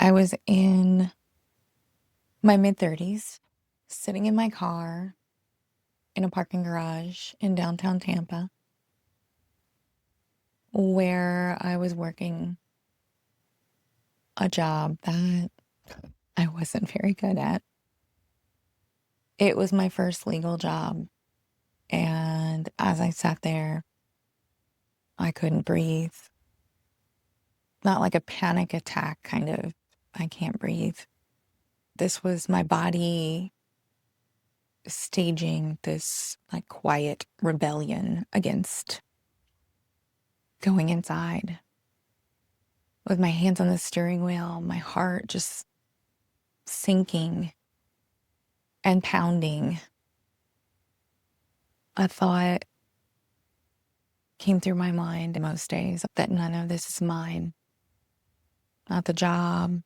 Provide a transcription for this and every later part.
I was in my mid-30s, sitting in my car in a parking garage in downtown Tampa, where I was working a job that I wasn't very good at. It was my first legal job, and as I sat there, I couldn't breathe. Not like a panic attack kind of, I can't breathe. This was my body staging this like quiet rebellion against going inside. With my hands on the steering wheel, my heart just sinking and pounding. A thought came through my mind most days that none of this is mine. Not the job,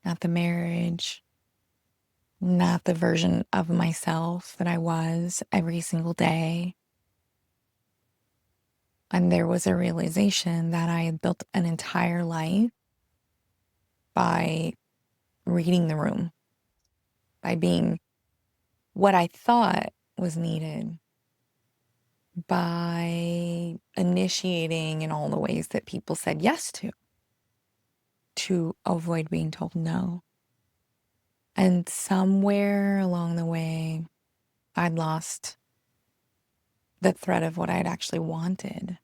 not the marriage, not the version of myself that I was every single day. And there was a realization that I had built an entire life by reading the room, by being what I thought was needed, by initiating in all the ways that people said yes to avoid being told no. And somewhere along the way, I'd lost the thread of what I'd actually wanted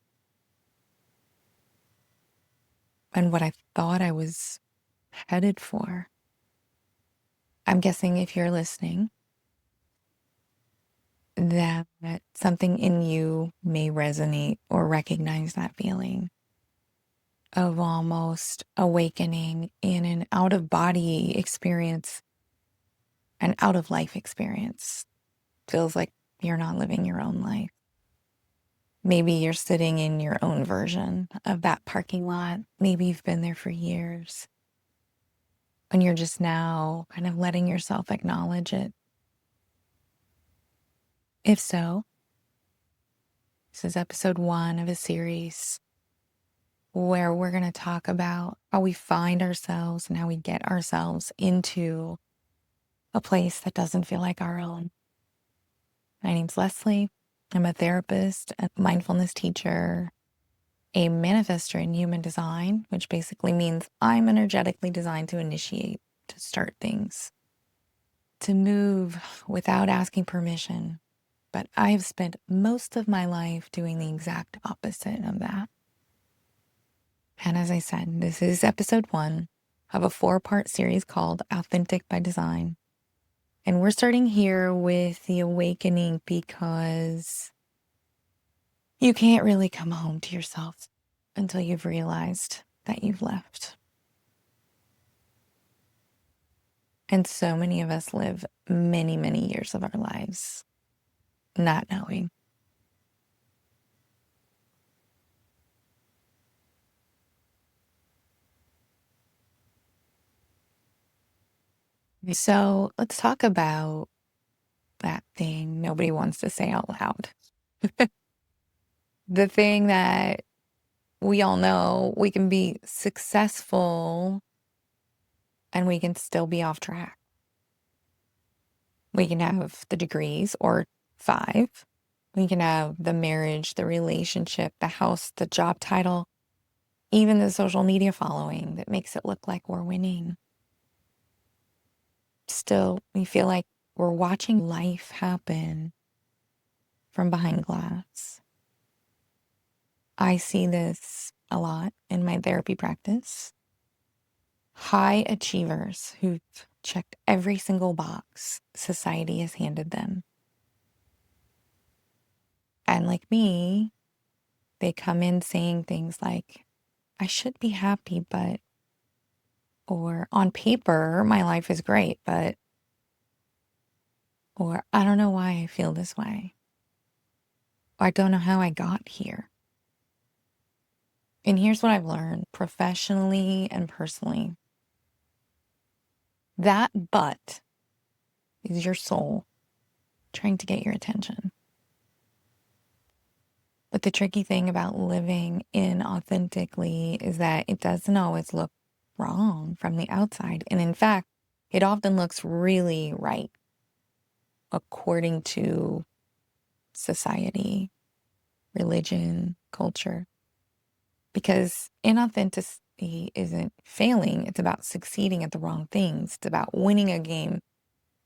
and what I thought I was headed for. I'm guessing if you're listening, that something in you may resonate or recognize that feeling of almost awakening in an out of body experience, an out of life experience. Feels like you're not living your own life. Maybe you're sitting in your own version of that parking lot. Maybe you've been there for years and you're just now kind of letting yourself acknowledge it. If so, this is episode 1 of a series where we're going to talk about how we find ourselves and how we get ourselves into a place that doesn't feel like our own. My name's Leslie. I'm a therapist, a mindfulness teacher, a manifestor in human design, which basically means I'm energetically designed to initiate, to start things, to move without asking permission. But I've spent most of my life doing the exact opposite of that. And as I said, this is episode 1 of a 4-part series called Authentic by Design. And we're starting here with the awakening because you can't really come home to yourself until you've realized that you've left. And so many of us live many, many years of our lives not knowing. So let's talk about that thing nobody wants to say out loud. The thing that we all know we can be successful and we can still be off track. We can have the degrees or 5. We can have the marriage, the relationship, the house, the job title, even the social media following that makes it look like we're winning. Still, we feel like we're watching life happen from behind glass. I see this a lot in my therapy practice. High achievers who've checked every single box society has handed them. And like me, they come in saying things like, I should be happy, but, or on paper, my life is great, but, or I don't know why I feel this way. Or I don't know how I got here. And here's what I've learned professionally and personally. That but is your soul trying to get your attention. But the tricky thing about living inauthentically is that it doesn't always look wrong from the outside. And in fact, it often looks really right according to society, religion, culture. Because inauthenticity isn't failing, it's about succeeding at the wrong things. It's about winning a game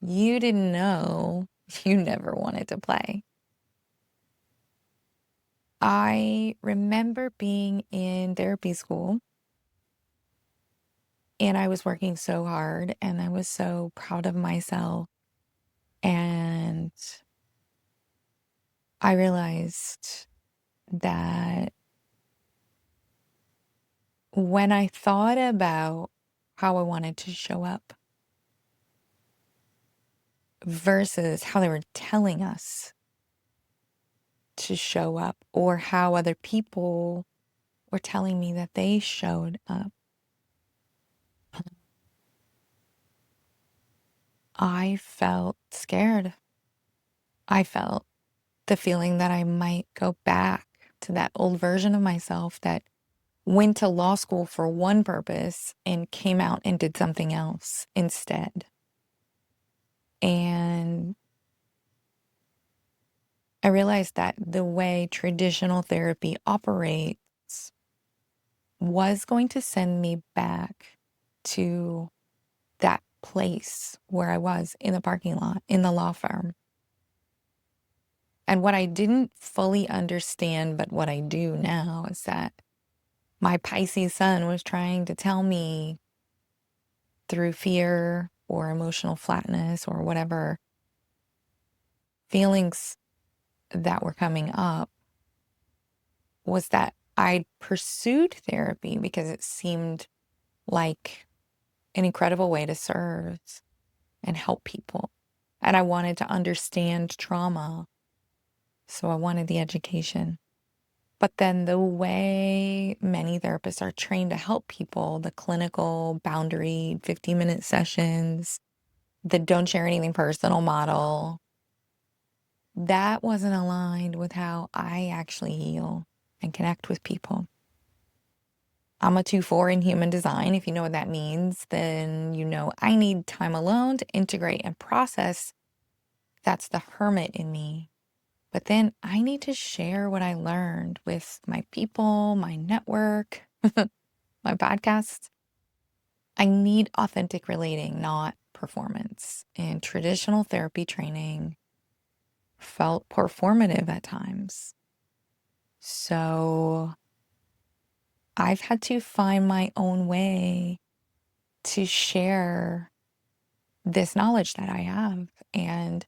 you didn't know you never wanted to play. I remember being in therapy school and I was working so hard and I was so proud of myself. And I realized that when I thought about how I wanted to show up versus how they were telling us to show up or how other people were telling me that they showed up, I felt scared. I felt the feeling that I might go back to that old version of myself that went to law school for one purpose and came out and did something else instead. And I realized that the way traditional therapy operates was going to send me back to that place where I was in the parking lot, in the law firm. And what I didn't fully understand, but what I do now, is that my Pisces sun was trying to tell me through fear or emotional flatness or whatever feelings that were coming up was that I pursued therapy because it seemed like an incredible way to serve and help people. And I wanted to understand trauma. So I wanted the education. But then the way many therapists are trained to help people, the clinical boundary 15-minute sessions, the don't share anything personal model, that wasn't aligned with how I actually heal and connect with people. I'm a 2-4 in human design. If you know what that means, then you know I need time alone to integrate and process. That's the hermit in me. But then I need to share what I learned with my people, my network, my podcast. I need authentic relating, not performance. And traditional therapy training felt performative at times. So I've had to find my own way to share this knowledge that I have and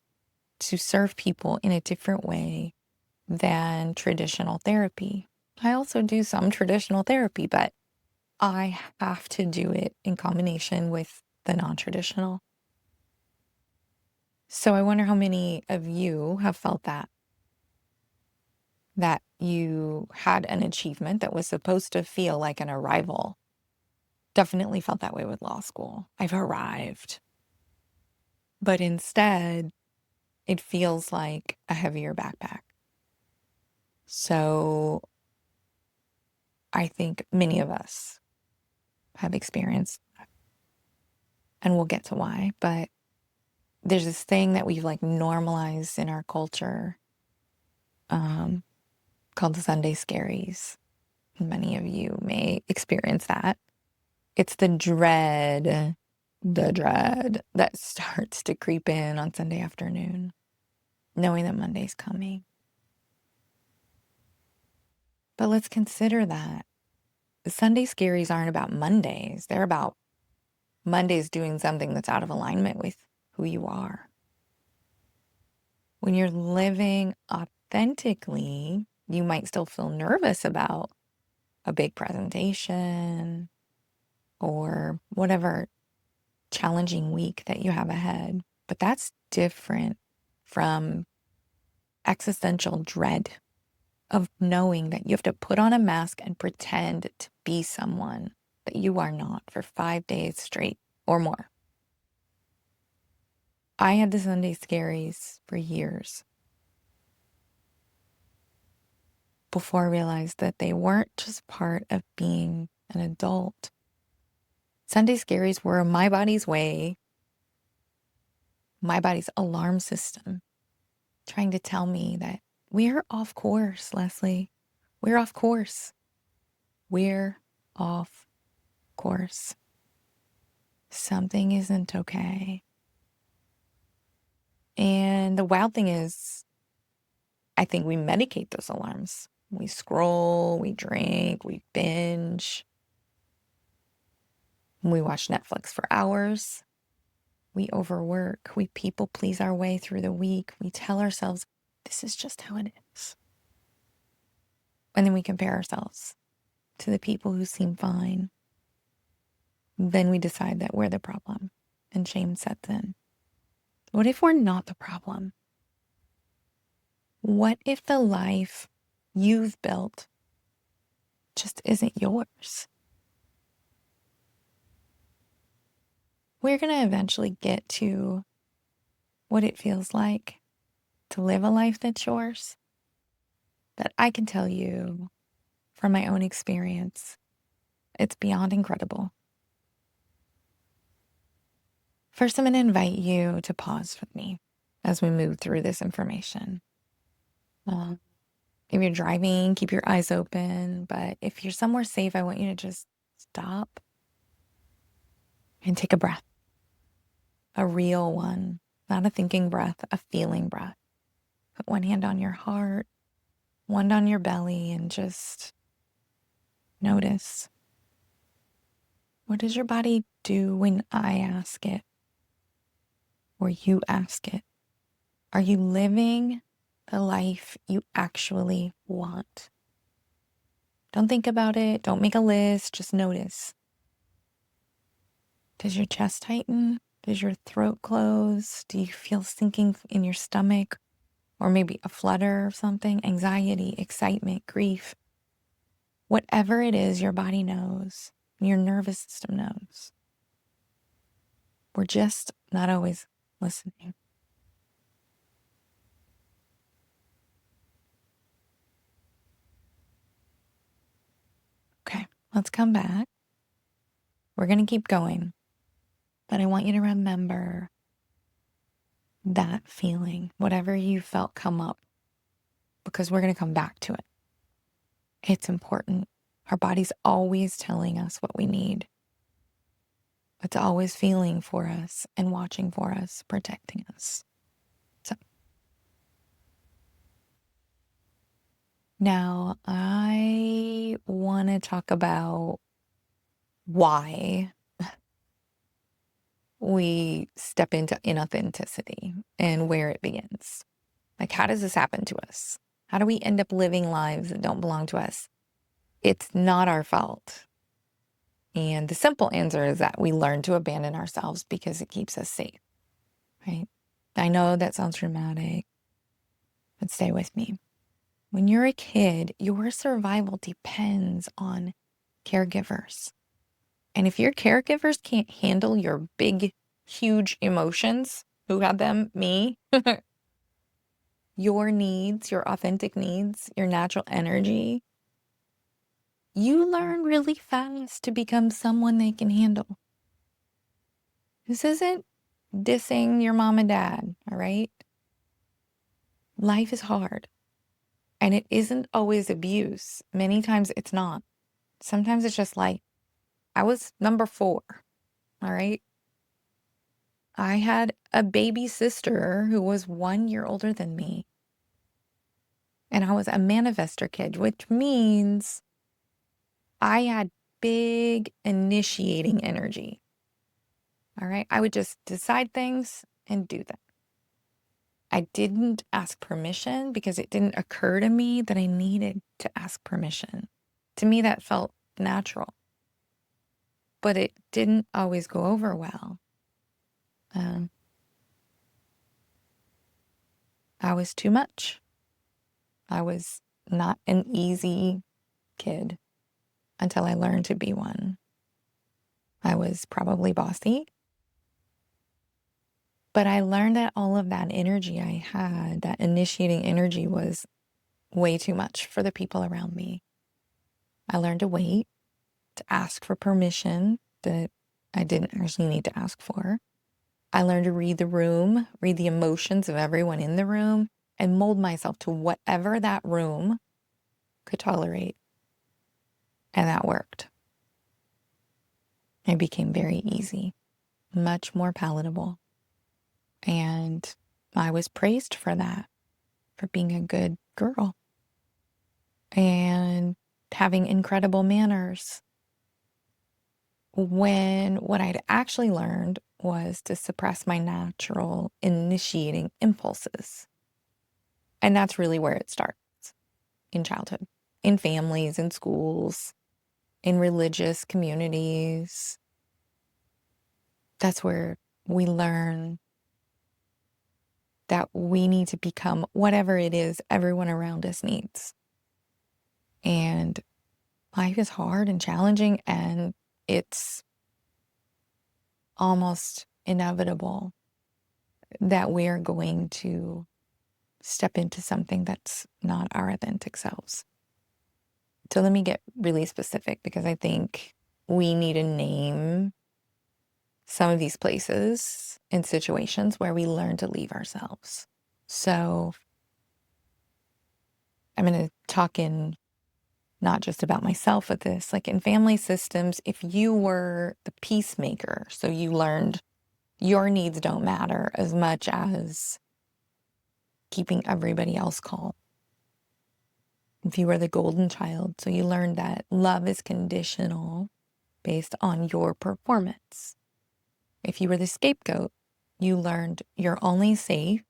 to serve people in a different way than traditional therapy. I also do some traditional therapy, but I have to do it in combination with the non-traditional. So I wonder how many of you have felt that you had an achievement that was supposed to feel like an arrival. Definitely felt that way with law school. I've arrived. But instead, it feels like a heavier backpack. So I think many of us have experienced that. And we'll get to why. But there's this thing that we've like normalized in our culture called the Sunday Scaries. Many of you may experience that. It's the dread that starts to creep in on Sunday afternoon, knowing that Monday's coming. But let's consider that the Sunday Scaries aren't about Mondays. They're about Mondays doing something that's out of alignment with who you are. When you're living authentically, you might still feel nervous about a big presentation or whatever challenging week that you have ahead. But that's different from existential dread of knowing that you have to put on a mask and pretend to be someone that you are not for 5 days straight or more. I had the Sunday Scaries for years before I realized that they weren't just part of being an adult. Sunday scaries were my body's way, my body's alarm system, trying to tell me that we're off course, Leslie. We're off course. We're off course. Something isn't okay. And the wild thing is, I think we medicate those alarms. We scroll, we drink, we binge, we watch Netflix for hours. We overwork. We people please our way through the week. We tell ourselves, this is just how it is. And then we compare ourselves to the people who seem fine. Then we decide that we're the problem and shame sets in. What if we're not the problem? What if the life you've built just isn't yours? We're going to eventually get to what it feels like to live a life that's yours. But I can tell you from my own experience, it's beyond incredible. First, I'm going to invite you to pause with me as we move through this information. If you're driving, keep your eyes open. But if you're somewhere safe, I want you to just stop and take a breath. A real one, not a thinking breath, a feeling breath. Put one hand on your heart, one on your belly, and just notice. What does your body do when I ask it? Or you ask it? Are you living the life you actually want? Don't think about it. Don't make a list. Just notice. Does your chest tighten? Does your throat close? Do you feel sinking in your stomach? Or maybe a flutter or something? Anxiety, excitement, grief. Whatever it is, your body knows. Your nervous system knows. We're just not always listening. Okay, let's come back. We're going to keep going. But I want you to remember that feeling, whatever you felt come up, because we're going to come back to it. It's important. Our body's always telling us what we need. It's always feeling for us and watching for us, protecting us. So now I want to talk about why we step into inauthenticity and where it begins. Like, how does this happen to us? How do we end up living lives that don't belong to us? It's not our fault. And the simple answer is that we learn to abandon ourselves because it keeps us safe, right? I know that sounds dramatic, but stay with me. When you're a kid, your survival depends on caregivers. And if your caregivers can't handle your big, huge emotions, who had them? Me. Your needs, your authentic needs, your natural energy, you learn really fast to become someone they can handle. This isn't dissing your mom and dad, all right? Life is hard, and it isn't always abuse. Many times it's not. Sometimes it's just like, I was number 4, all right? I had a baby sister who was 1 year older than me, and I was a manifestor kid, which means I had big initiating energy. All right. I would just decide things and do them. I didn't ask permission because it didn't occur to me that I needed to ask permission. To me, that felt natural, but it didn't always go over well. I was too much. I was not an easy kid until I learned to be one. I was probably bossy, but I learned that all of that energy I had, that initiating energy, was way too much for the people around me. I learned to wait, to ask for permission, to I didn't actually need to ask for. I learned to read the room, read the emotions of everyone in the room, and mold myself to whatever that room could tolerate. And that worked. It became very easy, much more palatable. And I was praised for that, for being a good girl and having incredible manners. When what I'd actually learned was to suppress my natural initiating impulses. And that's really where it starts in childhood, in families, in schools, in religious communities. That's where we learn that we need to become whatever it is everyone around us needs. And life is hard and challenging, and it's almost inevitable that we are going to step into something that's not our authentic selves. So let me get really specific, because I think we need to name some of these places and situations where we learn to leave ourselves. So I'm going to talk in not just about myself with this, like in family systems, if you were the peacemaker, so you learned your needs don't matter as much as keeping everybody else calm. If you were the golden child, so you learned that love is conditional based on your performance. If you were the scapegoat, you learned you're only safe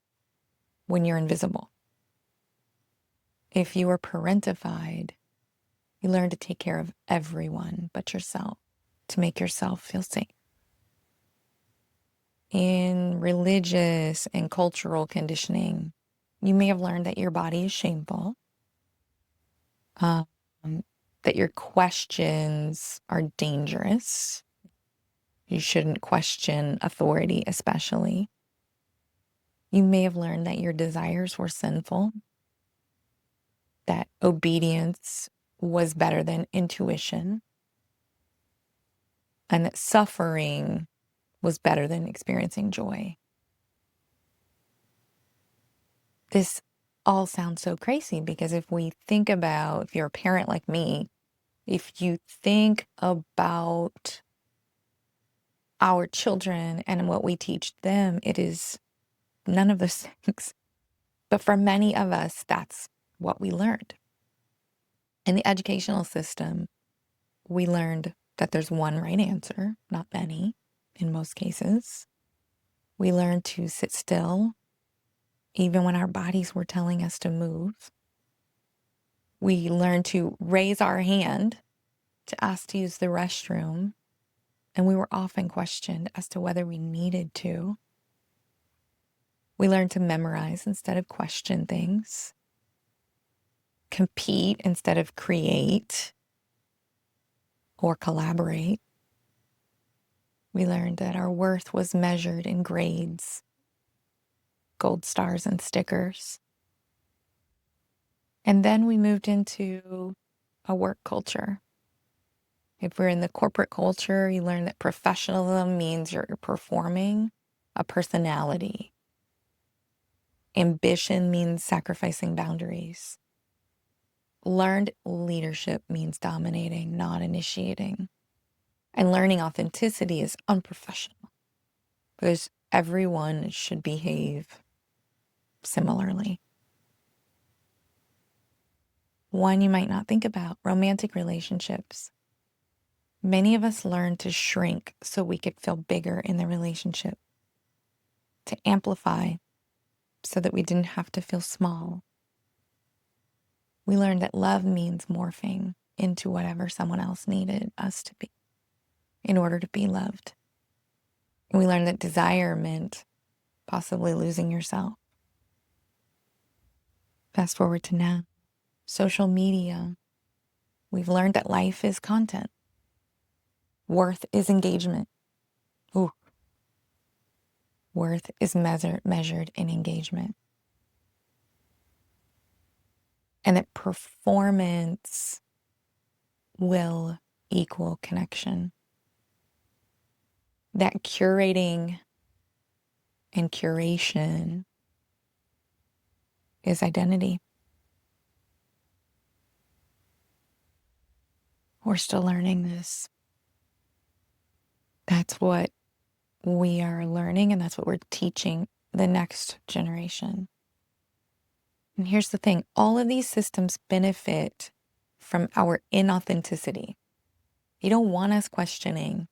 when you're invisible. If you were parentified, you learn to take care of everyone but yourself, to make yourself feel safe. In religious and cultural conditioning, you may have learned that your body is shameful, um, that your questions are dangerous. You shouldn't question authority, especially. You may have learned that your desires were sinful, that obedience was better than intuition, and that suffering was better than experiencing joy. This all sounds so crazy, because if we think about, if you're a parent like me, if you think about our children and what we teach them, it is none of those things. But for many of us, that's what we learned. In the educational system, we learned that there's one right answer, not many, in most cases. We learned to sit still, even when our bodies were telling us to move. We learned to raise our hand to ask to use the restroom, and we were often questioned as to whether we needed to. We learned to memorize instead of question things, compete instead of create or collaborate. We learned that our worth was measured in grades, gold stars, and stickers. And then we moved into a work culture. If we're in the corporate culture, you learn that professionalism means you're performing a personality. Ambition means sacrificing boundaries. Learned leadership means dominating, not initiating. And learning authenticity is unprofessional, because everyone should behave similarly. One you might not think about, romantic relationships. Many of us learned to shrink so we could feel bigger in the relationship, to amplify so that we didn't have to feel small. We learned that love means morphing into whatever someone else needed us to be in order to be loved. And we learned that desire meant possibly losing yourself. Fast forward to now, social media. We've learned that life is content. Worth is engagement. Ooh. Worth is measured in engagement. And that performance will equal connection. that curating and curation is identity. We're still learning this. That's what we are learning, and that's what we're teaching the next generation. And here's the thing, all of these systems benefit from our inauthenticity. They don't want us questioning.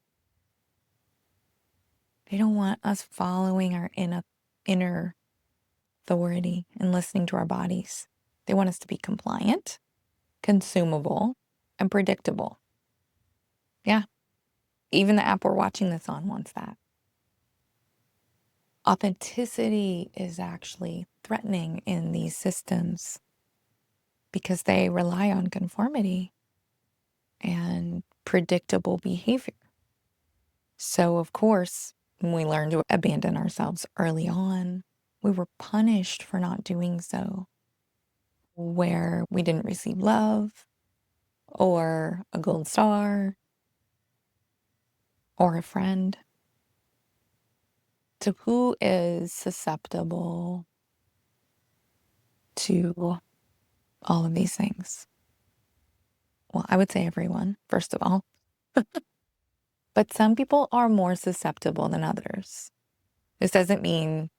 They don't want us following our inner authority and listening to our bodies. They want us to be compliant, consumable, and predictable. Yeah, even the app we're watching this on wants that. Authenticity is actually threatening in these systems because they rely on conformity and predictable behavior. So, of course, when we learn to abandon ourselves early on, we were punished for not doing so, where we didn't receive love or a gold star or a friend. So, who is susceptible to all of these things? Well, I would say everyone, first of all. But some people are more susceptible than others. This doesn't mean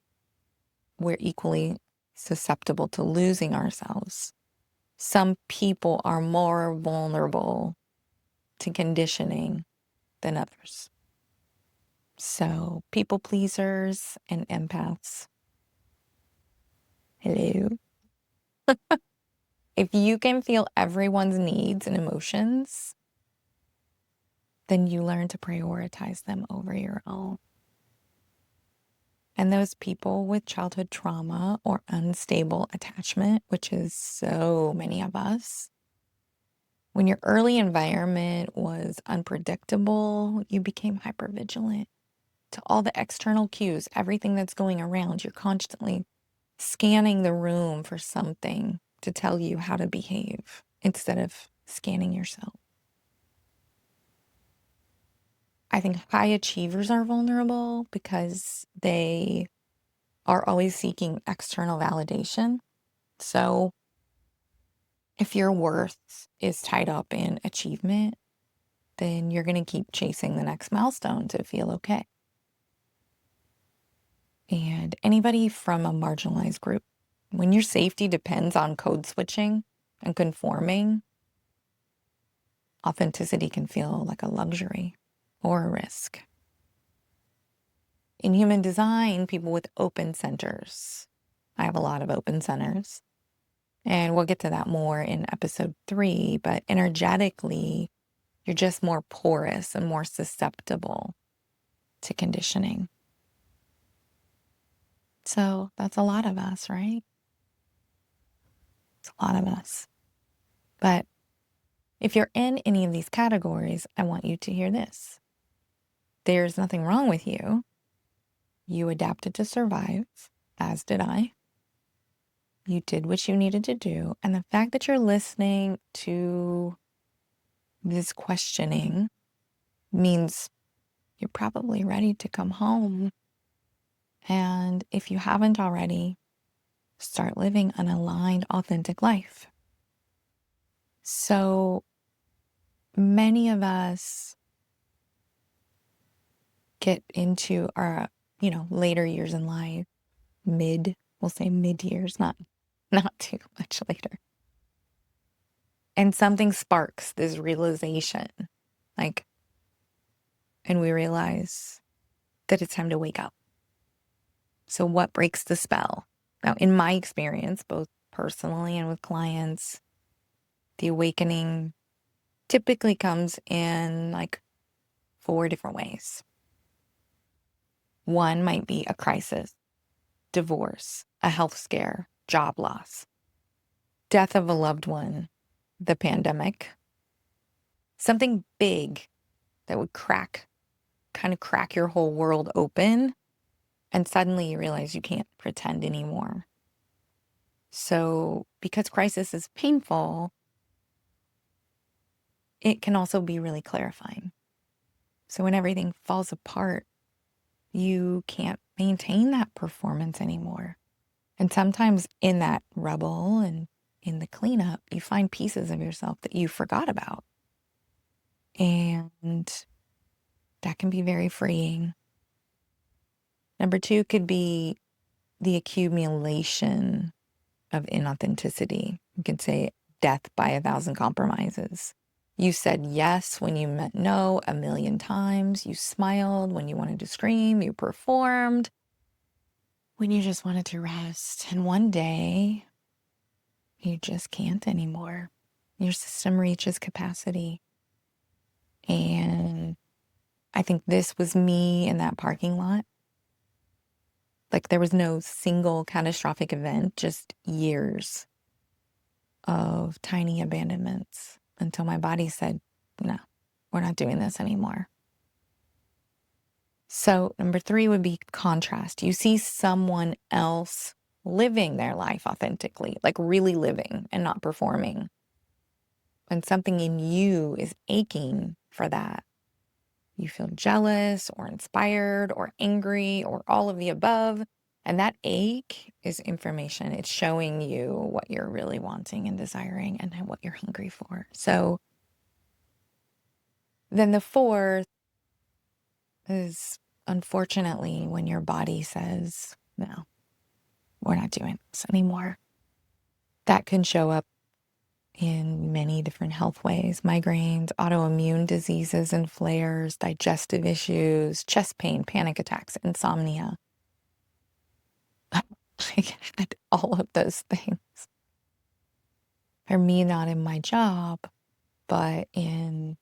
we're equally susceptible to losing ourselves. Some people are more vulnerable to conditioning than others. So, people pleasers and empaths. Hello. If you can feel everyone's needs and emotions, then you learn to prioritize them over your own. And those people with childhood trauma or unstable attachment, which is so many of us, when your early environment was unpredictable, you became hypervigilant to all the external cues, everything that's going around. You're constantly scanning the room for something to tell you how to behave instead of scanning yourself. I think high achievers are vulnerable because they are always seeking external validation. So if your worth is tied up in achievement, then you're going to keep chasing the next milestone to feel okay. And anybody from a marginalized group, when your safety depends on code switching and conforming, authenticity can feel like a luxury or a risk. In human design, people with open centers, I have a lot of open centers, and we'll get to that more in episode 3, but energetically, you're just more porous and more susceptible to conditioning. So that's a lot of us, right? It's a lot of us. But if you're in any of these categories, I want you to hear this. There's nothing wrong with you. You adapted to survive, as did I. You did what you needed to do. And the fact that you're listening to this questioning means you're probably ready to come home. And if you haven't already, start living an aligned, authentic life. So many of us get into our, later years in life, we'll say mid years, not too much later. And something sparks this realization, and we realize that it's time to wake up. So what breaks the spell? Now, in my experience, both personally and with clients, the awakening typically comes in 4 different ways. One might be a crisis, divorce, a health scare, job loss, death of a loved one, the pandemic, something big that would crack your whole world open, and suddenly you realize you can't pretend anymore. So because crisis is painful, it can also be really clarifying. So when everything falls apart, you can't maintain that performance anymore. And sometimes in that rubble and in the cleanup, you find pieces of yourself that you forgot about. And that can be very freeing. Number two could be the accumulation of inauthenticity. You could say death by 1,000 compromises. You said yes when you meant no 1,000,000 times. You smiled when you wanted to scream. You performed when you just wanted to rest. And one day, you just can't anymore. Your system reaches capacity. And I think this was me in that parking lot. Like there was no single catastrophic event, just years of tiny abandonments until my body said, no, we're not doing this anymore. So number three would be contrast. You see someone else living their life authentically, like really living and not performing. And something in you is aching for that. You feel jealous or inspired or angry or all of the above. And that ache is information. It's showing you what you're really wanting and desiring and what you're hungry for. So then the fourth is unfortunately when your body says, no, we're not doing this anymore. That can show up in many different health ways: migraines, autoimmune diseases and flares, digestive issues, chest pain, panic attacks, insomnia. I had all of those things. For me, not in my job, but in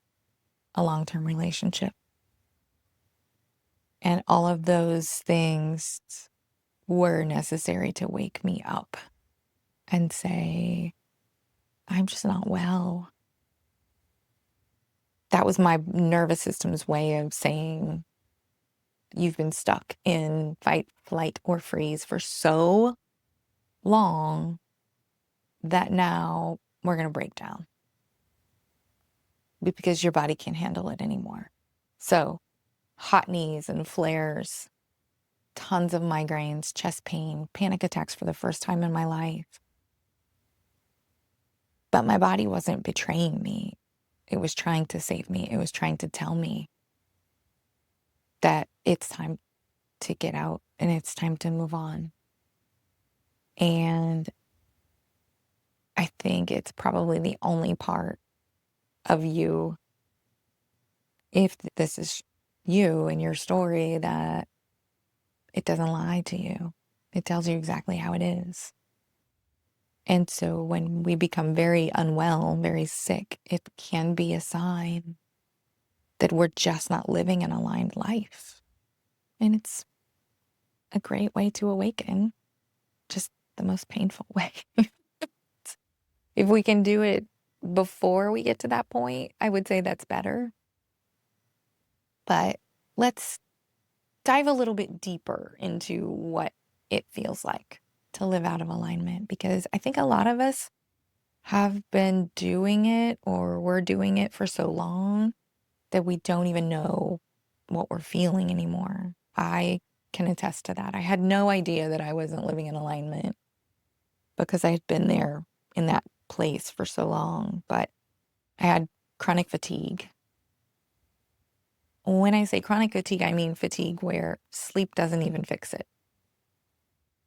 a long-term relationship. And all of those things were necessary to wake me up and say, I'm just not well. That was my nervous system's way of saying, you've been stuck in fight, flight, or freeze for so long that now we're going to break down because your body can't handle it anymore. So hot knees and flares, tons of migraines, chest pain, panic attacks for the first time in my life. But my body wasn't betraying me. It was trying to save me. It was trying to tell me that it's time to get out and it's time to move on. And I think it's probably the only part of you, if this is you and your story, that it doesn't lie to you. It tells you exactly how it is. And so when we become very unwell, very sick, it can be a sign that we're just not living an aligned life. And it's a great way to awaken, just the most painful way. If we can do it before we get to that point, I would say that's better. But let's dive a little bit deeper into what it feels like to live out of alignment, because I think a lot of us have been doing it, or we're doing it for so long that we don't even know what we're feeling anymore. I can attest to that. I had no idea that I wasn't living in alignment because I had been there in that place for so long. But I had chronic fatigue. When I say chronic fatigue, I mean fatigue where sleep doesn't even fix it.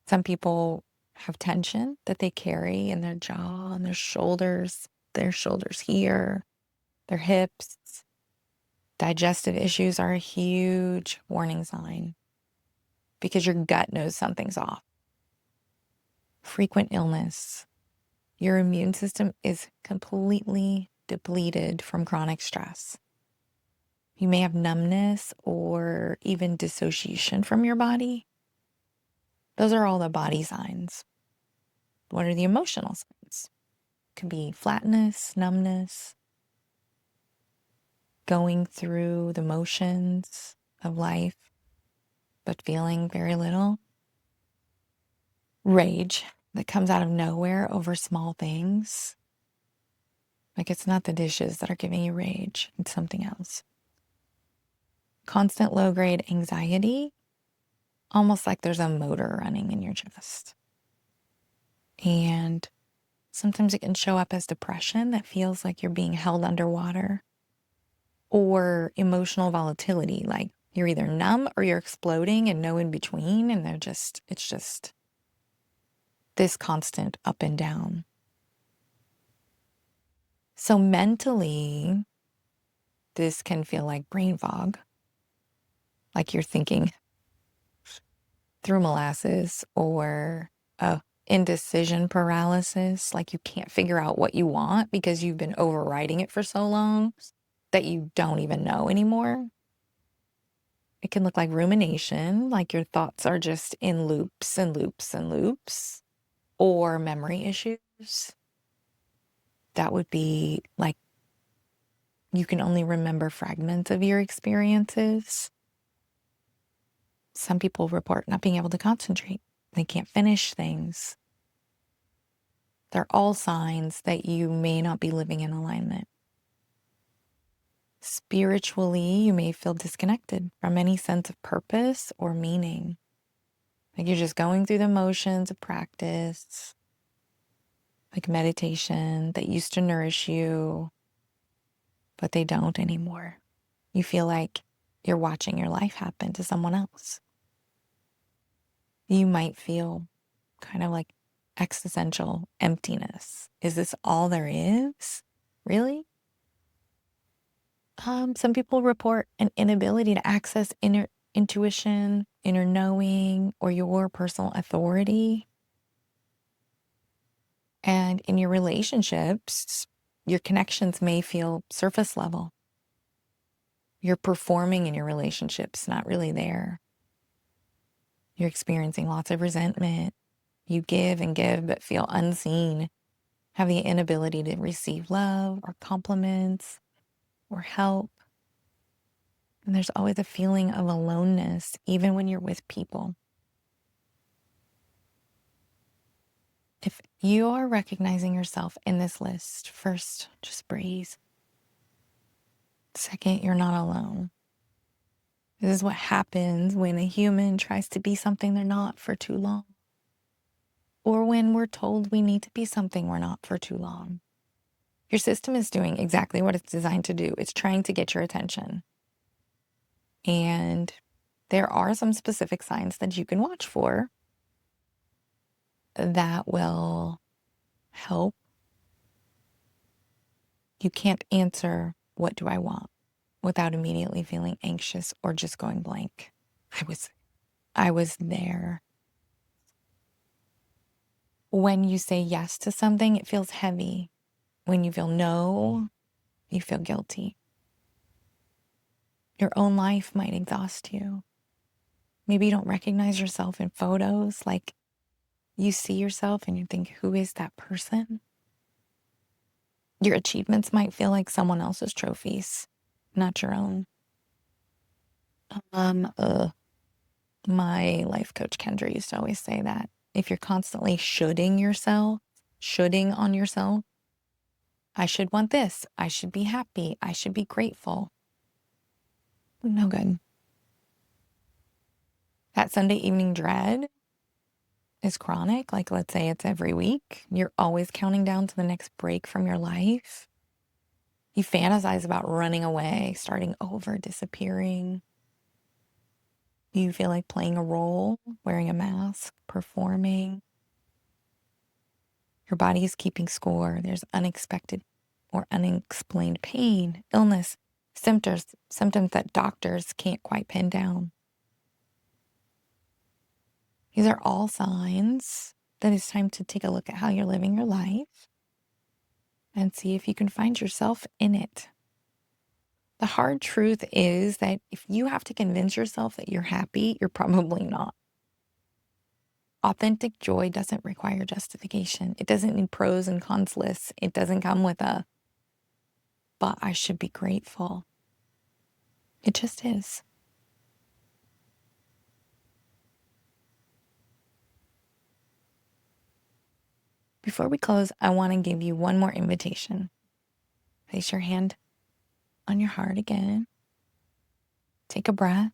Some people have tension that they carry in their jaw and their shoulders here, their hips. Digestive issues are a huge warning sign because your gut knows something's off. Frequent illness. Your immune system is completely depleted from chronic stress. You may have numbness or even dissociation from your body. Those are all the body signs. What are the emotional signs? It can be flatness, numbness, going through the motions of life, but feeling very little. Rage that comes out of nowhere over small things. Like it's not the dishes that are giving you rage, it's something else. Constant low-grade anxiety almost like there's a motor running in your chest. And sometimes it can show up as depression that feels like you're being held underwater, or emotional volatility, like you're either numb or you're exploding and no in between. And it's just this constant up and down. So mentally, this can feel like brain fog, like you're thinking through molasses, or indecision paralysis, like you can't figure out what you want because you've been overriding it for so long that you don't even know anymore. It can look like rumination, like your thoughts are just in loops and loops and loops, or memory issues. That would be like you can only remember fragments of your experiences. Some people report not being able to concentrate. They can't finish things. They're all signs that you may not be living in alignment. Spiritually, you may feel disconnected from any sense of purpose or meaning. Like you're just going through the motions of practice, like meditation that used to nourish you, but they don't anymore. You feel like you're watching your life happen to someone else. You might feel kind of like existential emptiness. Is this all there is? Really? Some people report an inability to access inner intuition, inner knowing, or your personal authority. And in your relationships, your connections may feel surface level. You're performing in your relationships, not really there. You're experiencing lots of resentment. You give and give, but feel unseen, have the inability to receive love or compliments or help. And there's always a feeling of aloneness, even when you're with people. If you are recognizing yourself in this list, first, just breathe. Second, you're not alone. This is what happens when a human tries to be something they're not for too long, or when we're told we need to be something we're not for too long. Your system is doing exactly what it's designed to do. It's trying to get your attention. And there are some specific signs that you can watch for that will help. You can't answer, "What do I want?" without immediately feeling anxious or just going blank. I was there. When you say yes to something, it feels heavy. When you feel no, you feel guilty. Your own life might exhaust you. Maybe you don't recognize yourself in photos. Like you see yourself and you think, who is that person? Your achievements might feel like someone else's trophies, not your own. My life coach Kendra used to always say that if you're constantly shoulding on yourself, I should want this, I should be happy, I should be grateful. No good. That Sunday evening dread is chronic. Like, let's say it's every week. You're always counting down to the next break from your life. You fantasize about running away, starting over, disappearing. You feel like playing a role, wearing a mask, performing. Your body is keeping score. There's unexpected or unexplained pain, illness, symptoms that doctors can't quite pin down. These are all signs that it's time to take a look at how you're living your life and see if you can find yourself in it. The hard truth is that if you have to convince yourself that you're happy, you're probably not. Authentic joy doesn't require justification. It doesn't need pros and cons lists. It doesn't come with but I should be grateful. It just is. Before we close, I want to give you one more invitation. Place your hand on your heart again. Take a breath.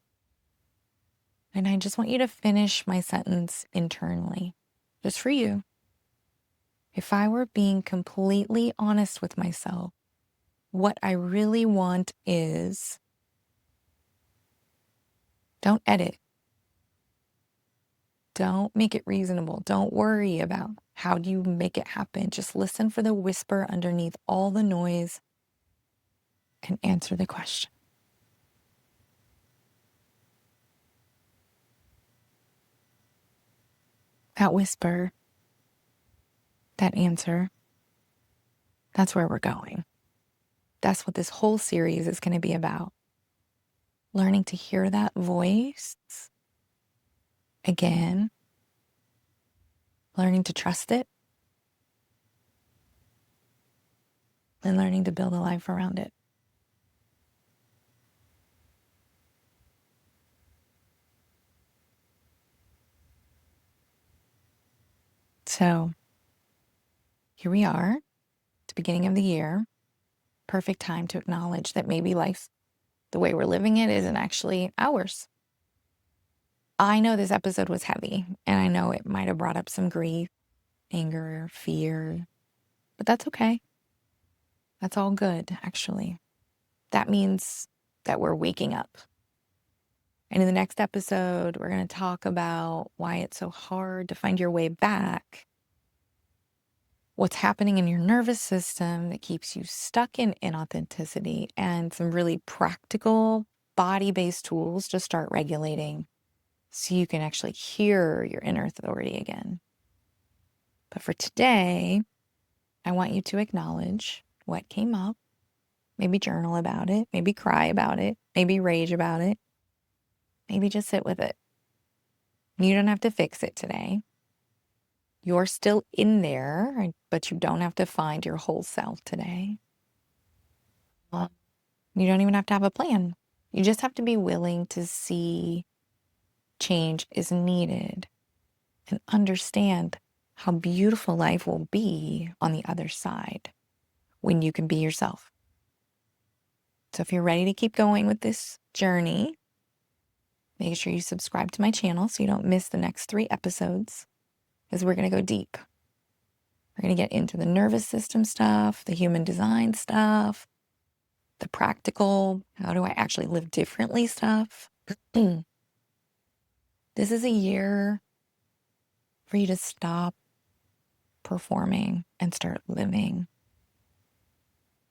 And I just want you to finish my sentence internally, just for you. If I were being completely honest with myself, what I really want is, don't edit. Don't make it reasonable. Don't worry about how do you make it happen. Just listen for the whisper underneath all the noise and answer the question. That whisper, that answer, that's where we're going. That's what this whole series is going to be about. Learning to hear that voice again, learning to trust it, and learning to build a life around it. So here we are, at the beginning of the year. Perfect time to acknowledge that maybe life, the way we're living it, isn't actually ours. I know this episode was heavy, and I know it might have brought up some grief, anger, fear, but that's okay. That's all good, actually. That means that we're waking up. And in the next episode, we're going to talk about why it's so hard to find your way back, what's happening in your nervous system that keeps you stuck in inauthenticity, and some really practical body-based tools to start regulating so you can actually hear your inner authority again. But for today, I want you to acknowledge what came up, maybe journal about it, maybe cry about it, maybe rage about it, maybe just sit with it. You don't have to fix it today. You're still in there, but you don't have to find your whole self today. You don't even have to have a plan. You just have to be willing to see change is needed and understand how beautiful life will be on the other side when you can be yourself. So if you're ready to keep going with this journey, make sure you subscribe to my channel so you don't miss the next 3 episodes, because we're going to go deep. We're going to get into the nervous system stuff, the human design stuff, the practical, how do I actually live differently stuff. This is a year for you to stop performing and start living.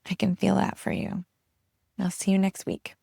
I can feel that for you. I'll see you next week.